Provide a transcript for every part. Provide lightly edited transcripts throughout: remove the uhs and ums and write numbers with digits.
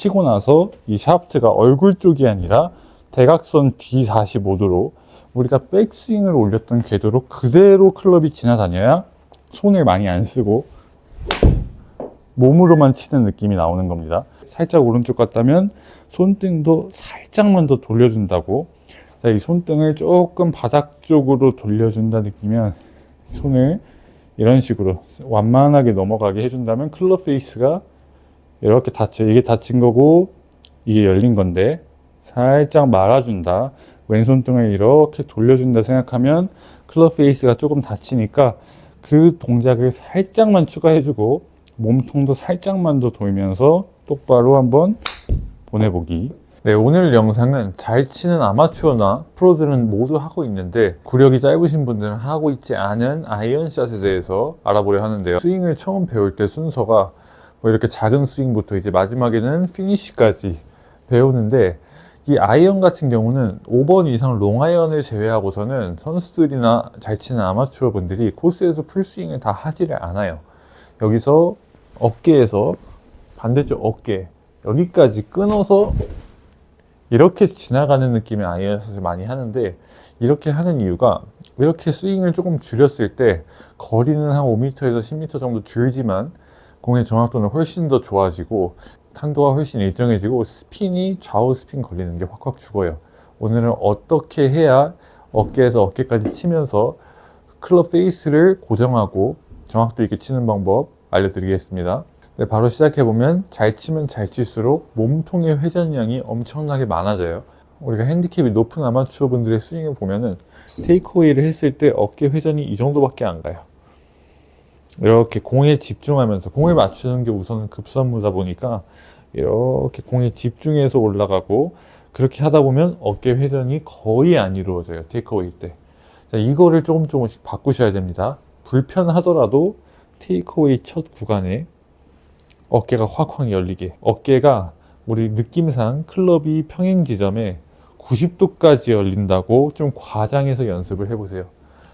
치고 나서 이 샤프트가 얼굴 쪽이 아니라 대각선 뒤 45도로 우리가 백스윙을 올렸던 궤도로 그대로 클럽이 지나다녀야 손을 많이 안 쓰고 몸으로만 치는 느낌이 나오는 겁니다. 살짝 오른쪽 같다면 손등도 살짝만 더 돌려준다고. 자, 이 손등을 조금 바닥 쪽으로 돌려준다 느끼면 손을 이런 식으로 완만하게 넘어가게 해준다면 클럽 페이스가 이렇게 닫혀요. 이게 닫힌 거고 이게 열린 건데 살짝 말아준다. 왼손등을 이렇게 돌려준다 생각하면 클럽 페이스가 조금 닫히니까 그 동작을 살짝만 추가해주고 몸통도 살짝만 더 돌면서 똑바로 한번 보내보기. 네, 오늘 영상은 잘 치는 아마추어나 프로들은 모두 하고 있는데 구력이 짧으신 분들은 하고 있지 않은 아이언샷에 대해서 알아보려 하는데요. 스윙을 처음 배울 때 순서가 뭐 이렇게 작은 스윙부터 이제 마지막에는 피니쉬까지 배우는데 이 아이언 같은 경우는 5번 이상 롱아이언을 제외하고서는 선수들이나 잘 치는 아마추어 분들이 코스에서 풀스윙을 다 하지를 않아요. 여기서 어깨에서 반대쪽 어깨 여기까지 끊어서 이렇게 지나가는 느낌의 아이언샷을 많이 하는데 이렇게 하는 이유가 이렇게 스윙을 조금 줄였을 때 거리는 한 5m에서 10m 정도 줄지만 공의 정확도는 훨씬 더 좋아지고 탄도가 훨씬 일정해지고 스핀이 좌우 스핀 걸리는 게 확확 죽어요. 오늘은 어떻게 해야 어깨에서 어깨까지 치면서 클럽 페이스를 고정하고 정확도 있게 치는 방법 알려드리겠습니다. 네, 바로 시작해보면 잘 치면 잘 칠수록 몸통의 회전량이 엄청나게 많아져요. 우리가 핸디캡이 높은 아마추어 분들의 스윙을 보면은 테이크어웨이를 했을 때 어깨 회전이 이 정도밖에 안 가요. 이렇게 공에 집중하면서 공을 맞추는 게 우선은 급선무다 보니까 이렇게 공에 집중해서 올라가고 그렇게 하다 보면 어깨 회전이 거의 안 이루어져요. 테이크어웨이 때. 자, 이거를 조금씩 바꾸셔야 됩니다. 불편하더라도 테이크어웨이 첫 구간에 어깨가 확확 열리게. 어깨가 우리 느낌상 클럽이 평행 지점에 90도까지 열린다고 좀 과장해서 연습을 해보세요.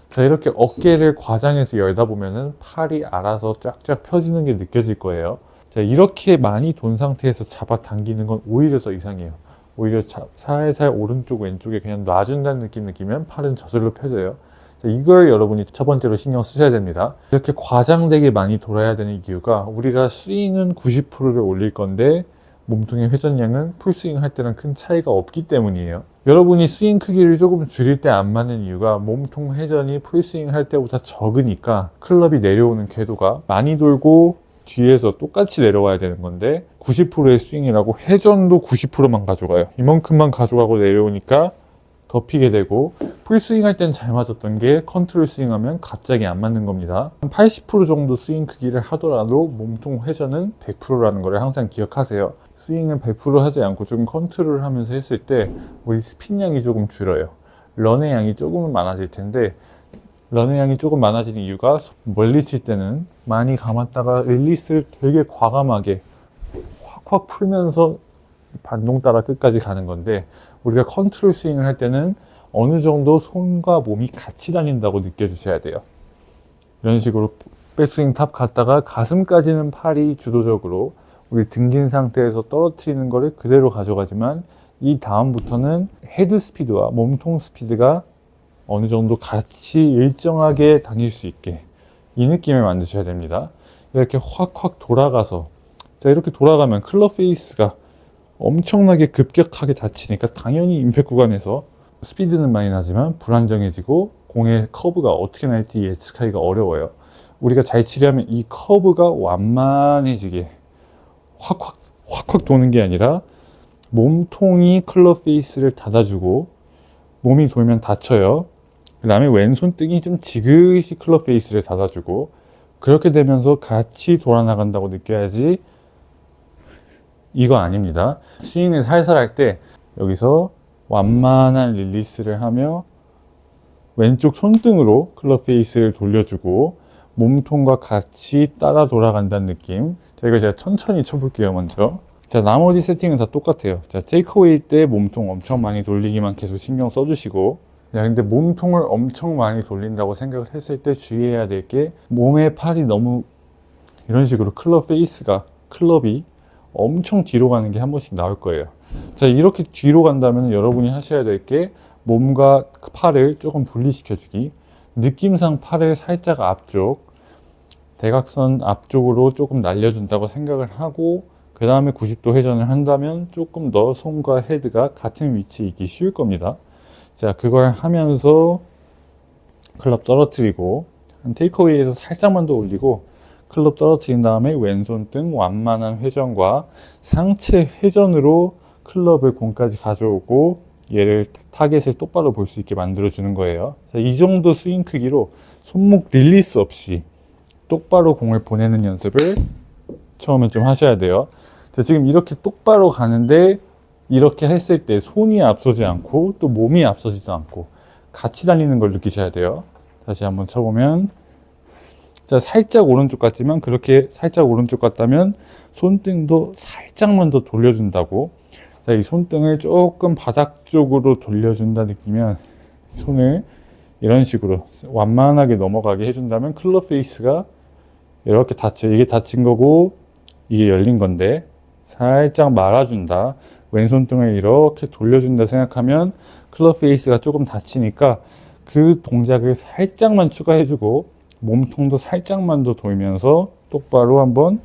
자, 이렇게 어깨를 과장해서 열다 보면은 팔이 알아서 쫙쫙 펴지는 게 느껴질 거예요. 자, 이렇게 많이 돈 상태에서 잡아당기는 건 오히려 더 이상해요. 오히려 살살 오른쪽 왼쪽에 그냥 놔준다는 느낌 느끼면 팔은 저절로 펴져요. 자, 이걸 여러분이 첫 번째로 신경 쓰셔야 됩니다. 이렇게 과장되게 많이 돌아야 되는 이유가 우리가 스윙은 90%를 올릴 건데 몸통의 회전량은 풀스윙 할 때랑 큰 차이가 없기 때문이에요. 여러분이 스윙 크기를 조금 줄일 때 안 맞는 이유가 몸통 회전이 풀스윙 할 때보다 적으니까 클럽이 내려오는 궤도가 많이 돌고 뒤에서 똑같이 내려와야 되는 건데 90%의 스윙이라고 회전도 90%만 가져가요. 이만큼만 가져가고 내려오니까 덮이게 되고 풀스윙 할 땐 잘 맞았던 게 컨트롤 스윙 하면 갑자기 안 맞는 겁니다. 80% 정도 스윙 크기를 하더라도 몸통 회전은 100%라는 걸 항상 기억하세요. 스윙을 100% 하지 않고 조금 컨트롤 하면서 했을 때 우리 스핀 양이 조금 줄어요. 런의 양이 조금은 많아질 텐데 런의 양이 조금 많아지는 이유가 멀리 칠 때는 많이 감았다가 릴리스를 되게 과감하게 확확 풀면서 반동 따라 끝까지 가는 건데 우리가 컨트롤 스윙을 할 때는 어느 정도 손과 몸이 같이 다닌다고 느껴주셔야 돼요. 이런 식으로 백스윙 탑 갔다가 가슴까지는 팔이 주도적으로 우리 등긴 상태에서 떨어뜨리는 거를 그대로 가져가지만 이 다음부터는 헤드 스피드와 몸통 스피드가 어느 정도 같이 일정하게 다닐 수 있게 이 느낌을 만드셔야 됩니다. 이렇게 확확 돌아가서 자, 이렇게 돌아가면 클럽 페이스가 엄청나게 급격하게 닫히니까 당연히 임팩 구간에서 스피드는 많이 나지만 불안정해지고 공의 커브가 어떻게 날지 예측하기가 어려워요. 우리가 잘 치려면 이 커브가 완만해지게 확확 도는 게 아니라 몸통이 클럽 페이스를 닫아주고 몸이 돌면 닫혀요. 그 다음에 왼손등이 좀 지그시 클럽 페이스를 닫아주고 그렇게 되면서 같이 돌아나간다고 느껴야지 이거 아닙니다. 스윙을 살살 할 때 여기서 완만한 릴리스를 하며 왼쪽 손등으로 클럽 페이스를 돌려주고 몸통과 같이 따라 돌아간다는 느낌. 자, 이거 제가 천천히 쳐볼게요. 먼저 자, 나머지 세팅은 다 똑같아요. 자, 테이크어웨이 때 몸통 엄청 많이 돌리기만 계속 신경 써주시고 자, 근데 몸통을 엄청 많이 돌린다고 생각을 했을 때 주의해야 될 게 몸의 팔이 너무 이런 식으로 클럽 페이스가 클럽이 엄청 뒤로 가는 게 한 번씩 나올 거예요. 자, 이렇게 뒤로 간다면 여러분이 하셔야 될 게 몸과 팔을 조금 분리시켜주기. 느낌상 팔을 살짝 앞쪽, 대각선 앞쪽으로 조금 날려준다고 생각을 하고, 그 다음에 90도 회전을 한다면 조금 더 손과 헤드가 같은 위치에 있기 쉬울 겁니다. 자, 그걸 하면서 클럽 떨어뜨리고, 한 테이크어웨이에서 살짝만 더 올리고, 클럽 떨어뜨린 다음에 왼손 등 완만한 회전과 상체 회전으로 클럽을 공까지 가져오고 얘를 타겟을 똑바로 볼 수 있게 만들어주는 거예요. 자, 이 정도 스윙 크기로 손목 릴리스 없이 똑바로 공을 보내는 연습을 처음에 좀 하셔야 돼요. 자, 지금 이렇게 똑바로 가는데 이렇게 했을 때 손이 앞서지 않고 또 몸이 앞서지도 않고 같이 달리는 걸 느끼셔야 돼요. 다시 한번 쳐보면, 자, 살짝 오른쪽 같지만, 그렇게 살짝 오른쪽 같다면 손등도 살짝만 더 돌려준다고. 자, 이 손등을 조금 바닥 쪽으로 돌려준다 느끼면 손을 이런 식으로 완만하게 넘어가게 해준다면 클럽 페이스가 이렇게 닫혀. 이게 닫힌 거고 이게 열린 건데 살짝 말아준다. 왼손등을 이렇게 돌려준다 생각하면 클럽 페이스가 조금 닫히니까 그 동작을 살짝만 추가해주고 몸통도 살짝만 더 돌면서 똑바로 한번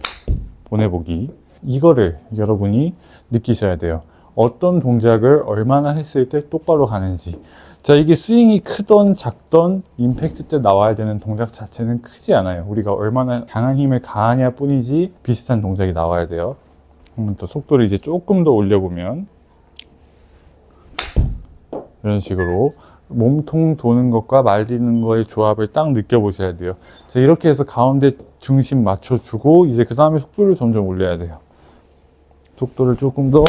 보내보기. 이거를 여러분이 느끼셔야 돼요. 어떤 동작을 얼마나 했을 때 똑바로 가는지. 자, 이게 스윙이 크던 작던 임팩트 때 나와야 되는 동작 자체는 크지 않아요. 우리가 얼마나 강한 힘을 가하냐 뿐이지 비슷한 동작이 나와야 돼요. 한번 더 속도를 이제 조금 더 올려보면 이런 식으로 몸통 도는 것과 말리는 거의 조합을 딱 느껴보셔야 돼요. 자, 이렇게 해서 가운데 중심 맞춰주고 이제 그 다음에 속도를 점점 올려야 돼요. 속도를 조금 더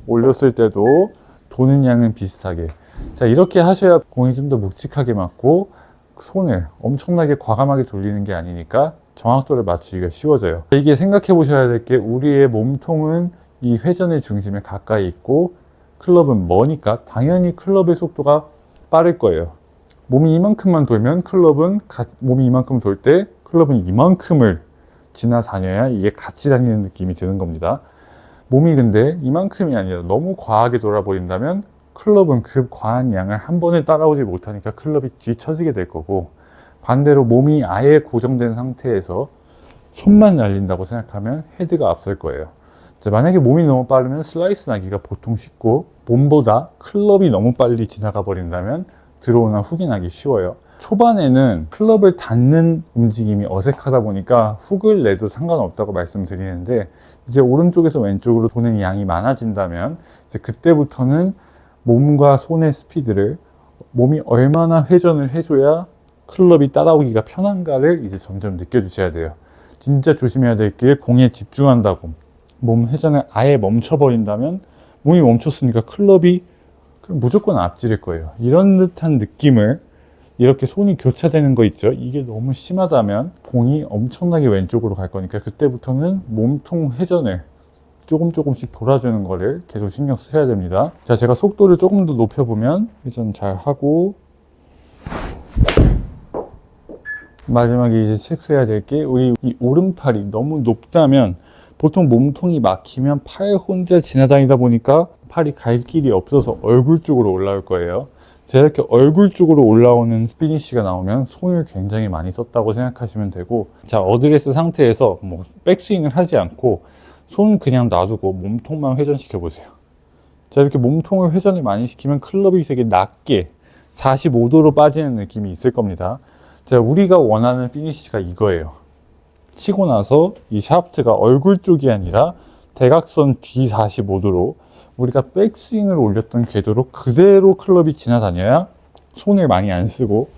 올렸을 때도 도는 양은 비슷하게. 자, 이렇게 하셔야 공이 좀 더 묵직하게 맞고 손을 엄청나게 과감하게 돌리는 게 아니니까 정확도를 맞추기가 쉬워져요. 이게 생각해 보셔야 될 게 우리의 몸통은 이 회전의 중심에 가까이 있고 클럽은 머니까 당연히 클럽의 속도가 빠를 거예요. 몸이 이만큼만 돌면 몸이 이만큼 돌 때 클럽은 이만큼을 지나다녀야 이게 같이 다니는 느낌이 드는 겁니다. 몸이 근데 이만큼이 아니라 너무 과하게 돌아버린다면 클럽은 그 과한 양을 한 번에 따라오지 못하니까 클럽이 뒤처지게 될 거고, 반대로 몸이 아예 고정된 상태에서 손만 날린다고 생각하면 헤드가 앞설 거예요. 자, 만약에 몸이 너무 빠르면 슬라이스 나기가 보통 쉽고 몸보다 클럽이 너무 빨리 지나가 버린다면 드로우나 훅이 나기 쉬워요. 초반에는 클럽을 닿는 움직임이 어색하다 보니까 훅을 내도 상관없다고 말씀드리는데, 이제 오른쪽에서 왼쪽으로 도는 양이 많아진다면 이제 그때부터는 몸과 손의 스피드를 몸이 얼마나 회전을 해줘야 클럽이 따라오기가 편한가를 이제 점점 느껴주셔야 돼요. 진짜 조심해야 될 게 공에 집중한다고 몸 회전을 아예 멈춰버린다면 몸이 멈췄으니까 클럽이 무조건 앞지를 거예요. 이런 듯한 느낌을, 이렇게 손이 교차되는 거 있죠. 이게 너무 심하다면 공이 엄청나게 왼쪽으로 갈 거니까 그때부터는 몸통 회전을 조금씩 돌아주는 거를 계속 신경 쓰셔야 됩니다. 자, 제가 속도를 조금 더 높여보면 회전 잘 하고, 마지막에 이제 체크해야 될 게 우리 이 오른팔이 너무 높다면 보통 몸통이 막히면 팔 혼자 지나다니다 보니까 팔이 갈 길이 없어서 얼굴 쪽으로 올라올 거예요. 제가 이렇게 얼굴 쪽으로 올라오는 피니쉬가 나오면 손을 굉장히 많이 썼다고 생각하시면 되고, 자, 어드레스 상태에서 뭐 백스윙을 하지 않고 손 그냥 놔두고 몸통만 회전시켜 보세요. 자, 이렇게 몸통을 회전을 많이 시키면 클럽이 되게 낮게 45도로 빠지는 느낌이 있을 겁니다. 자, 우리가 원하는 피니쉬가 이거예요. 치고 나서 이 샤프트가 얼굴 쪽이 아니라 대각선 뒤 45도로 우리가 백스윙을 올렸던 궤도로 그대로 클럽이 지나다녀야 손을 많이 안 쓰고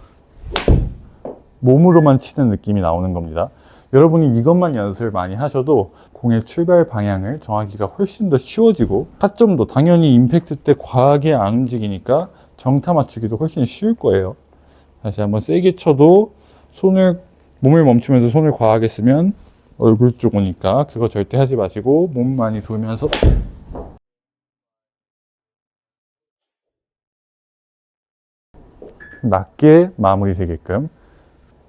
몸으로만 치는 느낌이 나오는 겁니다. 여러분이 이것만 연습을 많이 하셔도 공의 출발 방향을 정하기가 훨씬 더 쉬워지고, 타점도 당연히 임팩트 때 과하게 안 움직이니까 정타 맞추기도 훨씬 쉬울 거예요. 다시 한번 세게 쳐도 몸을 멈추면서 손을 과하게 쓰면 얼굴 쪽 오니까 그거 절대 하지 마시고 몸 많이 돌면서 낮게 마무리 되게끔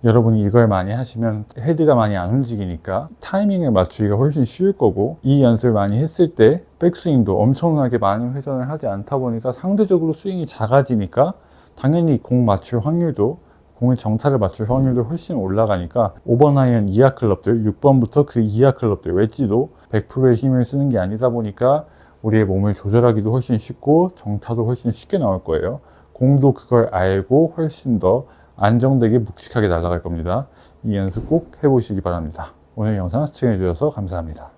여러분이 이걸 많이 하시면 헤드가 많이 안 움직이니까 타이밍을 맞추기가 훨씬 쉬울 거고, 이 연습을 많이 했을 때 백스윙도 엄청나게 많은 회전을 하지 않다 보니까 상대적으로 스윙이 작아지니까 당연히 공 맞출 확률도, 공의 정타를 맞출 확률도 훨씬 올라가니까, 5번 아이언 이하 클럽들, 6번부터 그 이하 클럽들, 웨지도 100%의 힘을 쓰는 게 아니다 보니까 우리의 몸을 조절하기도 훨씬 쉽고 정타도 훨씬 쉽게 나올 거예요. 공도 그걸 알고 훨씬 더 안정되게 묵직하게 날아갈 겁니다. 이 연습 꼭 해보시기 바랍니다. 오늘 영상 시청해 주셔서 감사합니다.